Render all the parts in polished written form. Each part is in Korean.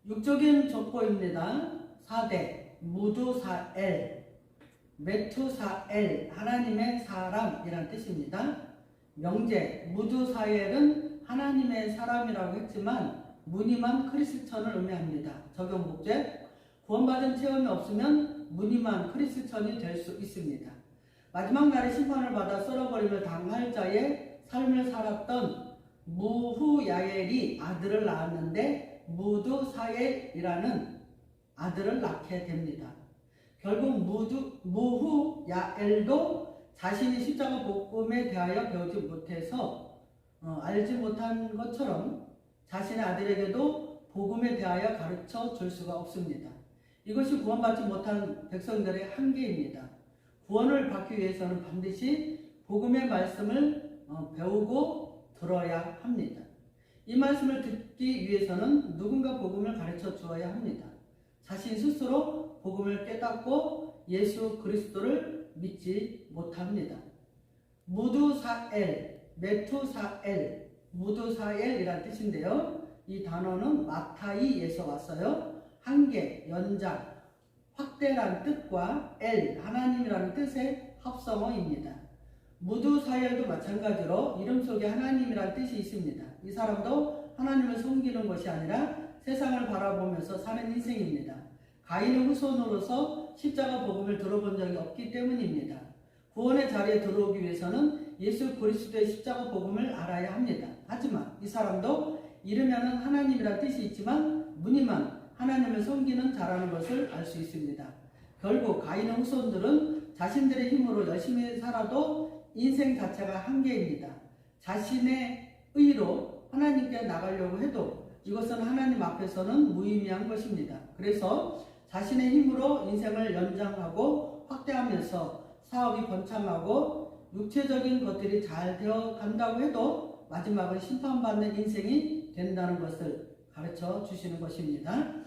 육적인 족보입니다. 4대 무두사엘, 메투사엘, 하나님의 사람이란 뜻입니다. 명제, 무두사엘은 하나님의 사람이라고 했지만 무늬만 크리스천을 의미합니다. 적용 목제, 구원받은 체험이 없으면 무늬만 크리스천이 될 수 있습니다. 마지막 날에 심판을 받아 썰어버림을 당할 자의 삶을 살았던 무후야엘이 아들을 낳았는데 무두사엘이라는 아들을 낳게 됩니다. 결국 무후야엘도 자신이 십자가 복음에 대하여 배우지 못해서 알지 못한 것처럼 자신의 아들에게도 복음에 대하여 가르쳐 줄 수가 없습니다. 이것이 구원받지 못한 백성들의 한계입니다. 구원을 받기 위해서는 반드시 복음의 말씀을 배우고 들어야 합니다. 이 말씀을 듣기 위해서는 누군가 복음을 가르쳐 주어야 합니다. 자신 스스로 복음을 깨닫고 예수 그리스도를 믿지 못합니다. 무두사엘, 메투사엘, 무두사엘이란 뜻인데요. 이 단어는 마타이에서 왔어요. 한계, 연장, 확대란 뜻과 엘, 하나님이라는 뜻의 합성어입니다. 무두사엘도 마찬가지로 이름 속에 하나님이라는 뜻이 있습니다. 이 사람도 하나님을 섬기는 것이 아니라 세상을 바라보면서 사는 인생입니다. 가인의 후손으로서 십자가 복음을 들어본 적이 없기 때문입니다. 구원의 자리에 들어오기 위해서는 예수 그리스도의 십자가 복음을 알아야 합니다. 하지만 이 사람도 이르면은 하나님이라는 뜻이 있지만 무늬만 하나님을 섬기는 자라는 것을 알 수 있습니다. 결국 가인의 후손들은 자신들의 힘으로 열심히 살아도 인생 자체가 한계입니다. 자신의 의로 하나님께 나가려고 해도 이것은 하나님 앞에서는 무의미한 것입니다. 그래서 자신의 힘으로 인생을 연장하고 확대하면서 사업이 번창하고 육체적인 것들이 잘 되어 간다고 해도 마지막은 심판받는 인생이 된다는 것을 가르쳐 주시는 것입니다.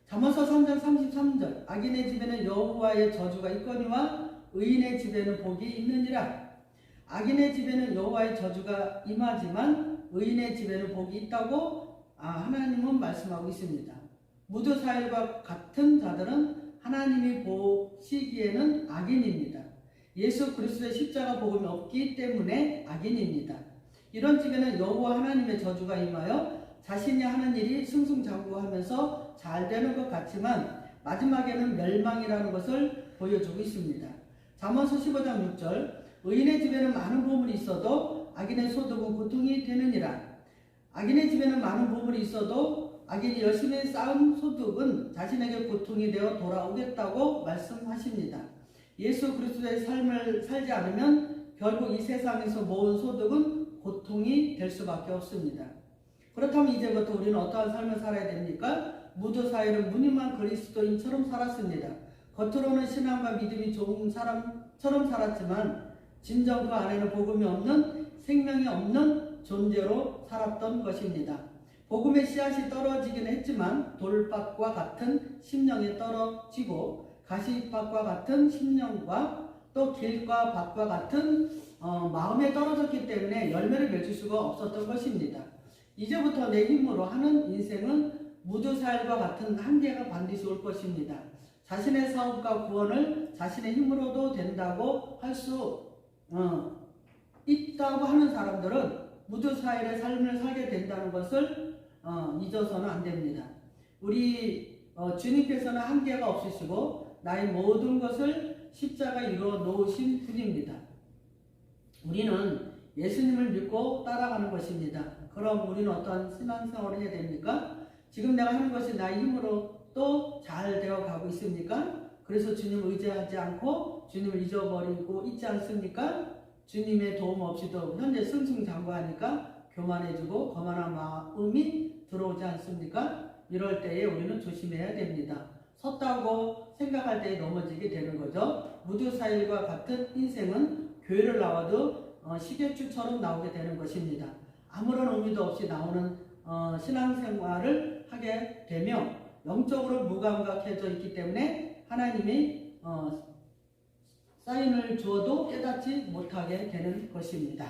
잠언서 3장 33절, 악인의 집에는 여호와의 저주가 있거니와 의인의 집에는 복이 있느니라. 악인의 집에는 여호와의 저주가 임하지만 의인의 집에는 복이 있다고 하나님은 말씀하고 있습니다. 무두사엘과 같은 자들은 하나님이 보시기에는 악인입니다. 예수 그리스도의 십자가 복음이 없기 때문에 악인입니다. 이런 집에는 여호와 하나님의 저주가 임하여 자신이 하는 일이 승승장구하면서 잘 되는 것 같지만 마지막에는 멸망이라는 것을 보여주고 있습니다. 잠언서 15장 6절, 의인의 집에는 많은 보물이 있어도 악인의 소득은 고통이 되느니라. 악인의 집에는 많은 보물이 있어도 악인이 열심히 쌓은 소득은 자신에게 고통이 되어 돌아오겠다고 말씀하십니다. 예수 그리스도의 삶을 살지 않으면 결국 이 세상에서 모은 소득은 고통이 될 수밖에 없습니다. 그렇다면 이제부터 우리는 어떠한 삶을 살아야 됩니까? 무두사엘은 무늬만 그리스도인처럼 살았습니다. 겉으로는 신앙과 믿음이 좋은 사람처럼 살았지만 진정 그 안에는 복음이 없는, 생명이 없는 존재로 살았던 것입니다. 복음의 씨앗이 떨어지긴 했지만 돌밭과 같은 심령에 떨어지고 가시밭과 같은 심령과 또 길과 밭과 같은 마음에 떨어졌기 때문에 열매를 맺을 수가 없었던 것입니다. 이제부터 내 힘으로 하는 인생은 무두사엘과 같은 한계가 반드시 올 것입니다. 자신의 사업과 구원을 자신의 힘으로도 된다고 할 수 있다고 하는 사람들은 무두사엘의 삶을 살게 된다는 것을 잊어서는 안 됩니다. 우리 주님께서는 한계가 없으시고 나의 모든 것을 십자가에 이루어 놓으신 분입니다. 우리는 예수님을 믿고 따라가는 것입니다. 그럼 우리는 어떠한 신앙생활을 해야 됩니까? 지금 내가 하는 것이 나의 힘으로 또 잘 되어 가고 있습니까? 그래서 주님을 의지하지 않고 주님을 잊어버리고 있지 않습니까? 주님의 도움 없이도 현재 승승장구하니까 교만해지고 거만한 마음이 들어오지 않습니까? 이럴 때에 우리는 조심해야 됩니다. 섰다고 생각할 때에 넘어지게 되는 거죠. 무두사엘과 같은 인생은 교회를 나와도 시계추처럼 나오게 되는 것입니다. 아무런 의미도 없이 나오는 신앙생활을 하게 되며 영적으로 무감각해져 있기 때문에 하나님이 사인을 주어도 깨닫지 못하게 되는 것입니다.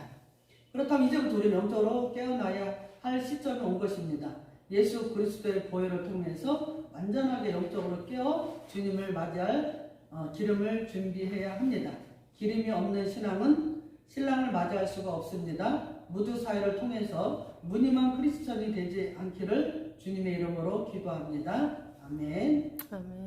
그렇다면 이제부터 우리는 영적으로 깨어나야 할 시점이 온 것입니다. 예수 그리스도의 보혈을 통해서 완전하게 영적으로 깨어 주님을 맞이할 기름을 준비해야 합니다. 기름이 없는 신앙은 신랑을 맞이할 수가 없습니다. 무드 사회를 통해서 무늬만 크리스천이 되지 않기를 주님의 이름으로 기도합니다. 아멘. 아멘.